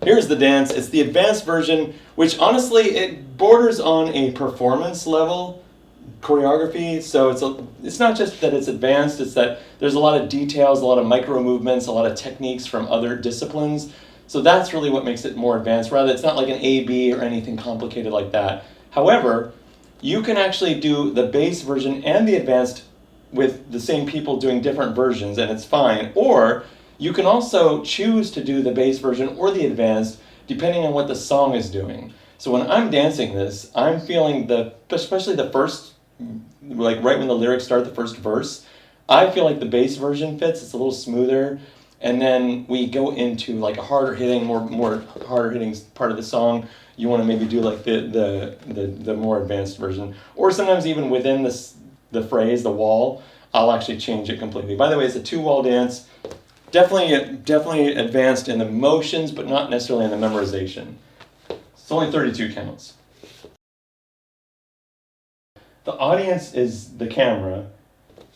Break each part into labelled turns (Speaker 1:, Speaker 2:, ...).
Speaker 1: Here's the dance. It's the advanced version, which honestly, it borders on a performance level choreography. So it's not just that it's advanced, it's that there's a lot of details, a lot of micro movements, a lot of techniques from other disciplines. So that's really what makes it more advanced. Rather, it's not like an A-B or anything complicated like that. However, you can actually do the base version and the advanced with the same people doing different versions, and it's fine. Or you can also choose to do the base version or the advanced depending on what the song is doing. So when I'm dancing this, I'm feeling especially the first, like right when the lyrics start, the first verse, I feel like the bass version fits. It's a little smoother. And then we go into like a harder hitting, more harder hitting part of the song. You want to maybe do like the more advanced version, or sometimes even within the phrase, the wall, I'll actually change it completely. By the way, it's a 2-wall dance. Definitely advanced in the motions, but not necessarily in the memorization. It's only 32 counts. The audience is the camera.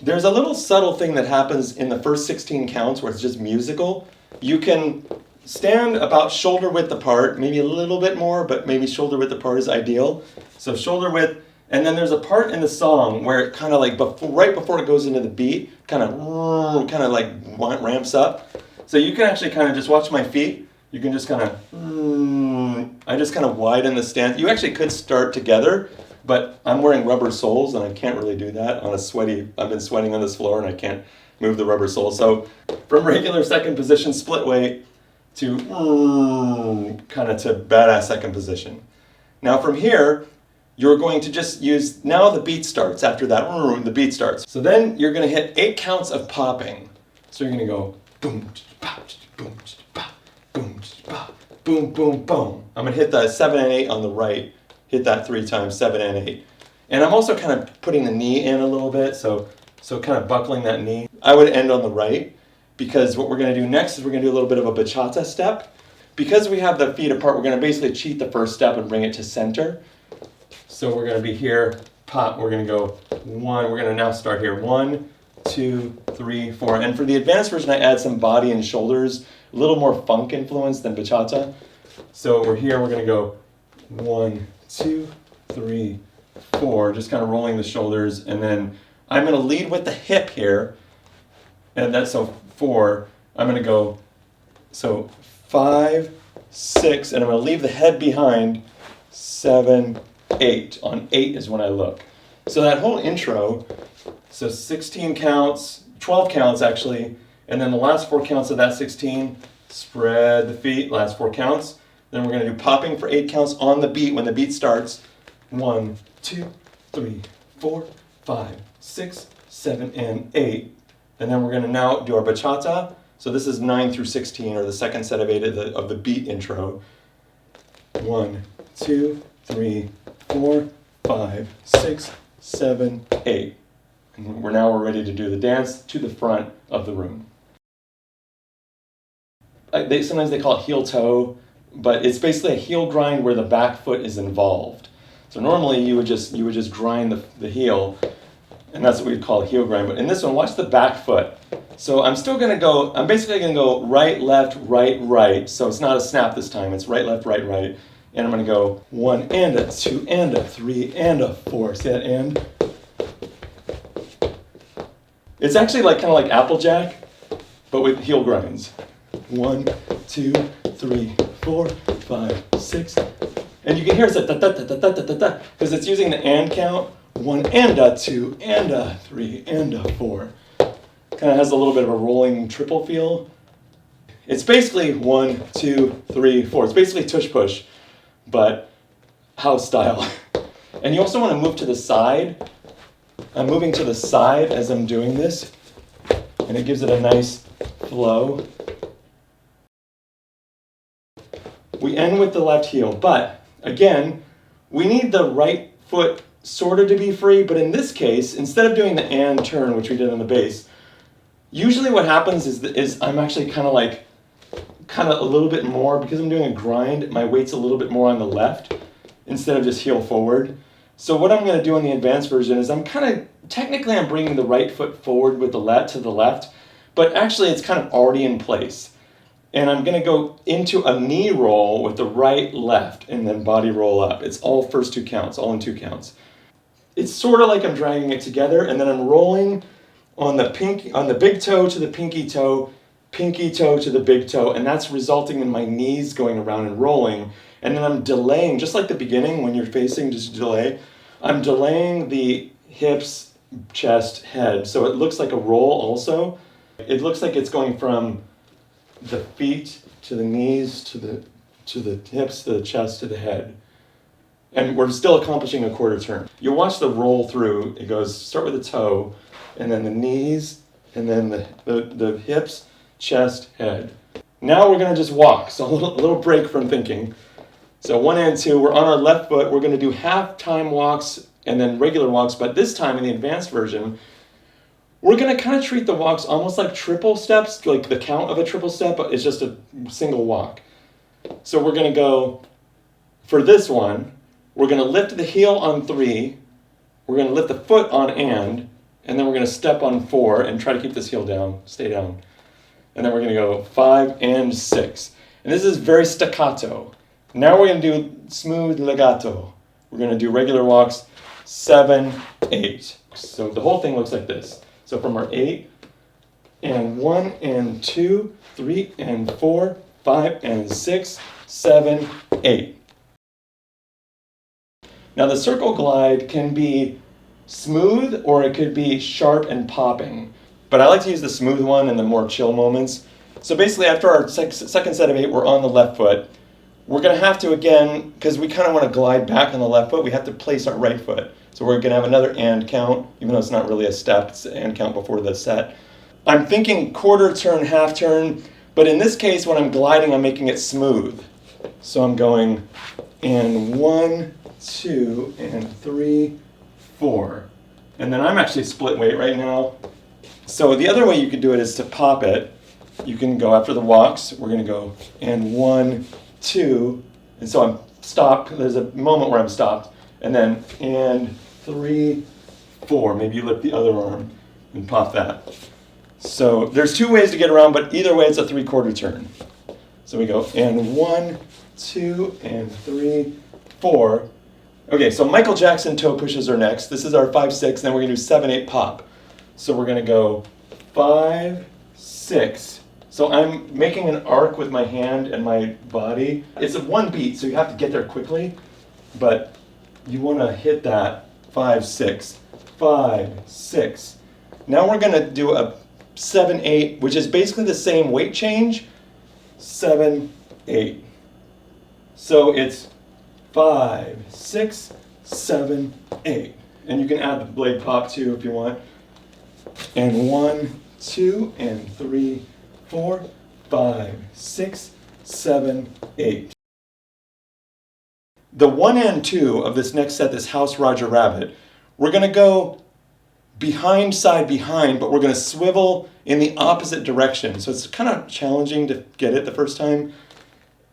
Speaker 1: There's a little subtle thing that happens in the first 16 counts where it's just musical. You can stand about shoulder width apart, maybe a little bit more, but maybe shoulder width apart is ideal. So shoulder width, and then there's a part in the song where it kind of like, right before it goes into the beat, kind of like ramps up. So you can actually kind of just watch my feet. You can just kind of, I just kind of widen the stance. You actually could start together, but I'm wearing rubber soles and I can't really do that on I've been sweating on this floor and I can't move the rubber sole. So from regular second position split weight to kind of to badass second position. Now from here, you're going to just use, now the beat starts. After that, the beat starts. So then you're going to hit 8 counts of popping. So you're going to go boom, pop, boom, pop, boom, pop, boom, boom, boom. I'm going to hit the 7 and 8 on the right. Hit that 3 times, 7 and 8. And I'm also kind of putting the knee in a little bit, so kind of buckling that knee. I would end on the right, because what we're going to do next is we're going to do a little bit of a bachata step. Because we have the feet apart, we're going to basically cheat the first step and bring it to center. So we're going to be here, pop, we're going to go 1, we're going to now start here, 1, 2, 3, 4. And for the advanced version, I add some body and shoulders, a little more funk influence than bachata. So we're here, we're going to go 1, 2, 3, 4, just kind of rolling the shoulders, and then I'm going to lead with the hip here, and that's so 4. I'm going to go so 5, 6, and I'm going to leave the head behind, 7, 8. On 8 is when I look. So that whole intro, so 16 counts, 12 counts actually, and then the last 4 counts of that 16, spread the feet, last 4 counts. Then we're going to do popping for 8 counts on the beat when the beat starts. 1, 2, 3, 4, 5, 6, 7, and 8. And then we're going to now do our bachata. So this is 9 through 16, or the second set of 8 of the beat intro. 1, 2, 3, 4, 5, 6, 7, 8. And we're ready to do the dance to the front of the room. Sometimes they call it heel toe, but it's basically a heel grind where the back foot is involved. So normally you would just grind the heel, and that's what we'd call a heel grind. But in this one, watch the back foot. So I'm basically gonna go right, left, right, right. So it's not a snap this time, it's right, left, right, right. And I'm gonna go 1 and a 2 and a 3 and a 4. See that and? It's actually kind of like Applejack, but with heel grinds. 1, 2, 3, 4, 5, 6. And you can hear it's a da-da-da-da-da-da-da, because it's using the and count. 1 and a 2 and a 3 and a 4. Kind of has a little bit of a rolling triple feel. It's basically 1, 2, 3, 4. It's basically tush push, but house style. And you also want to move to the side. I'm moving to the side as I'm doing this, and it gives it a nice flow. We end with the left heel, but again, we need the right foot sort of to be free, but in this case, instead of doing the and turn, which we did on the bass, usually what happens is I'm actually kind of a little bit more, because I'm doing a grind, my weight's a little bit more on the left instead of just heel forward. So what I'm going to do in the advanced version is I'm bringing the right foot forward with the left to the left, but actually it's kind of already in place. And I'm gonna go into a knee roll with the right, left, and then body roll up. It's all first two counts, all in two counts. It's sort of like I'm dragging it together, and then I'm rolling on the big toe to the pinky toe to the big toe, and that's resulting in my knees going around and rolling. And then I'm delaying, just like the beginning when you're facing, just delay. I'm delaying the hips, chest, head, so it looks like a roll also. It looks like it's going from the feet to the knees to the hips to the chest to the head. And we're still accomplishing a quarter turn. You watch the roll through. It goes, start with the toe, and then the knees, and then the hips, chest, head. Now we're gonna just walk, so a little break from thinking. So 1 and 2, we're on our left foot. We're gonna do half time walks and then regular walks, but this time in the advanced version, we're gonna kind of treat the walks almost like triple steps, like the count of a triple step, but it's just a single walk. So we're gonna go, for this one, we're gonna lift the heel on 3, we're gonna lift the foot on and then we're gonna step on 4 and try to keep this heel down, stay down. And then we're gonna go 5 and 6. And this is very staccato. Now we're gonna do smooth legato. We're gonna do regular walks, 7, 8. So the whole thing looks like this. So from our 8, and 1 and 2, 3 and 4, 5 and 6, 7, 8. Now the circle glide can be smooth or it could be sharp and popping. But I like to use the smooth one in the more chill moments. So basically after our second set of 8, we're on the left foot. We're gonna have to again, because we kind of want to glide back on the left foot, we have to place our right foot. So we're gonna have another and count, even though it's not really a step, it's an and count before the set. I'm thinking quarter turn, half turn, but in this case when I'm gliding, I'm making it smooth. So I'm going and 1, 2, and 3, 4. And then I'm actually split weight right now. So the other way you could do it is to pop it. You can go after the walks. We're gonna go and 1, 2, and so I'm stopped. There's a moment where I'm stopped. And then and 3, 4. Maybe you lift the other arm and pop that. So there's 2 ways to get around, but either way it's a 3/4 turn. So we go and 1, 2, and 3, 4. Okay, so Michael Jackson toe pushes are next. This is our 5, 6, then we're gonna do 7, 8 pop. So we're gonna go 5, 6. So I'm making an arc with my hand and my body. It's a 1 beat, so you have to get there quickly, but you wanna hit that 5, 6, 5, 6. Now we're gonna do a 7, 8, which is basically the same weight change, 7, 8. So it's 5, 6, 7, 8. And you can add the blade pop too if you want. And 1, 2, and 3, 4, 5, 6, 7, 8. The 1 and 2 of this next set, this House Roger Rabbit, we're gonna go behind, side, behind, but we're gonna swivel in the opposite direction. So it's kind of challenging to get it the first time.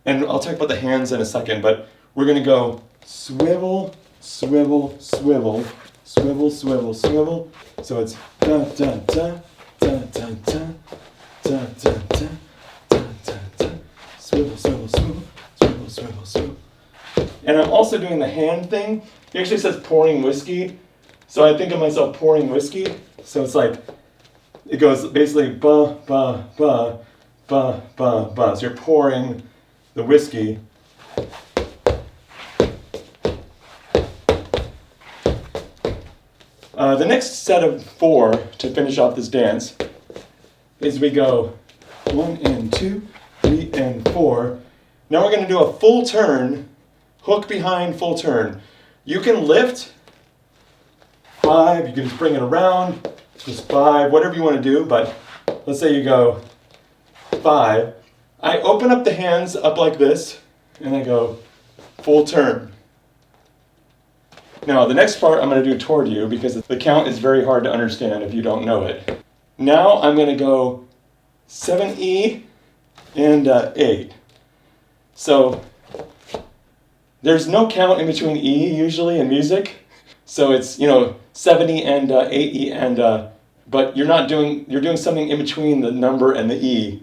Speaker 1: And I'll talk about the hands in a second, but we're gonna go swivel, swivel, swivel, swivel, swivel, swivel. So it's da da da da da da da da da da da da. Swivel, swivel, swivel, swivel, swivel, swivel. And I'm also doing the hand thing. He actually says pouring whiskey. So I think of myself pouring whiskey. So it's like, it goes basically ba, ba, ba, ba, ba, ba. So you're pouring the whiskey. The next set of 4 to finish off this dance is we go 1 and 2, 3 and 4. Now we're going to do a full turn, hook behind, full turn. You can lift 5, you can just bring it around, just 5, whatever you want to do, but let's say you go 5. I open up the hands up like this, and I go full turn. Now, the next part I'm going to do toward you because the count is very hard to understand if you don't know it. Now I'm going to go 7E and 8. So there's no count in between E usually in music. So it's, 7E and 8E and, but you're doing something in between the number and the E.